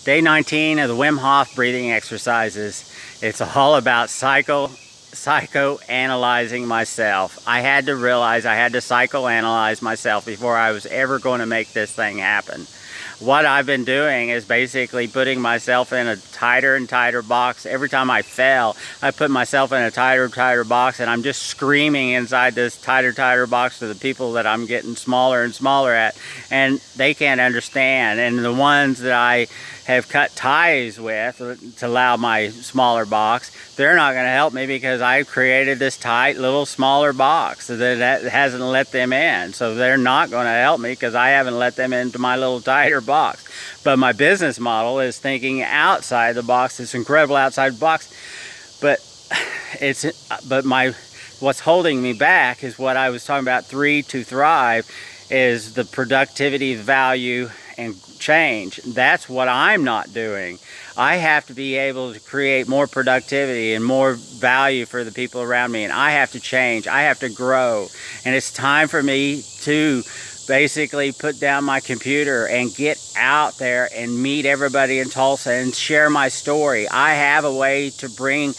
Day 19 of the Wim Hof breathing exercises. It's all about psychoanalyzing myself. I had to realize I had to psychoanalyze myself before I was ever going to make this thing happen. What I've been doing is basically putting myself in a tighter and tighter box. Every time I fell, I put myself in a tighter and tighter box, and I'm just screaming inside this tighter, tighter box to the people that I'm getting smaller and smaller at, and they can't understand. And the ones that I have cut ties with to allow my smaller box, they're not going to help me because I created this tight little smaller box that hasn't let them in. So they're not going to help me because I haven't let them into my little tighter box. But my business model is thinking outside the box, this incredible outside box. But what's holding me back is what I was talking about, 3 to thrive, is the productivity, value, and change. That's what I'm not doing. I have to be able to create more productivity and more value for the people around me, and I have to change. I have to grow, and it's time for me to basically put down my computer and get out there and meet everybody in Tulsa and share my story. I have a way to bring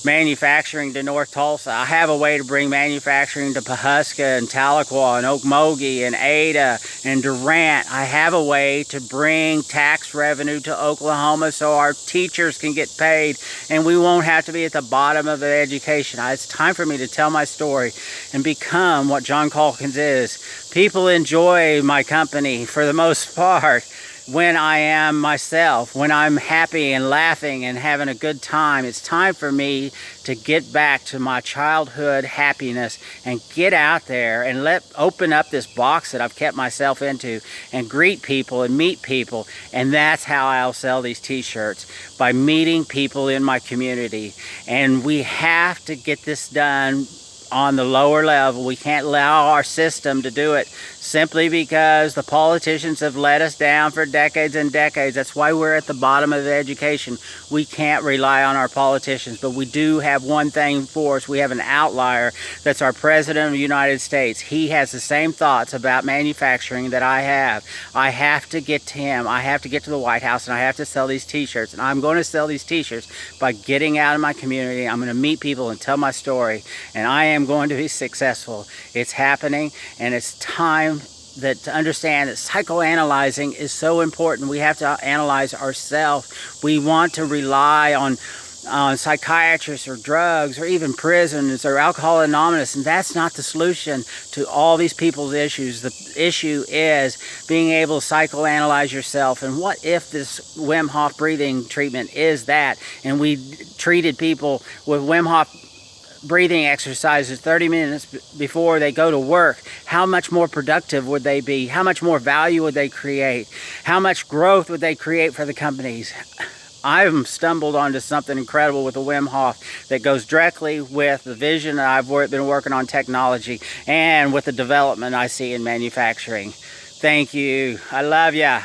manufacturing to North Tulsa. I have a way to bring manufacturing to Pawhuska and Tahlequah and Okmulgee and Ada and Durant. I have a way to bring tax revenue to Oklahoma so our teachers can get paid and we won't have to be at the bottom of the education. It's time for me to tell my story and become what John Calkins is. People enjoy my company for the most part when I am myself, when I'm happy and laughing and having a good time. It's time for me to get back to my childhood happiness and get out there and open up this box that I've kept myself into and greet people and meet people. And that's how I'll sell these t-shirts, by meeting people in my community. And we have to get this done on the lower level. We can't allow our system to do it simply because the politicians have let us down for decades and decades. That's why we're at the bottom of the education. We can't rely on our politicians, but we do have one thing for us. We have an outlier. That's our President of the United States. He has the same thoughts about manufacturing that I have. I have to get to him. I have to get to the White House, and I have to sell these t-shirts. And I'm going to sell these t-shirts by getting out of my community. I'm going to meet people and tell my story, and I am going to be successful. It's happening, and it's time to understand that psychoanalyzing is so important. We have to analyze ourselves. We want to rely on psychiatrists or drugs or even prisons or Alcohol Anonymous, and that's not the solution to all these people's issues. The issue is being able to psychoanalyze yourself. And what if this Wim Hof breathing treatment is that, and we treated people with Wim Hof breathing exercises 30 minutes before they go to work? How much more productive would they be? How much more value would they create? How much growth would they create for the companies? I've stumbled onto something incredible with the Wim Hof that goes directly with the vision that I've been working on, technology, and with the development I see in manufacturing. Thank you. I love ya.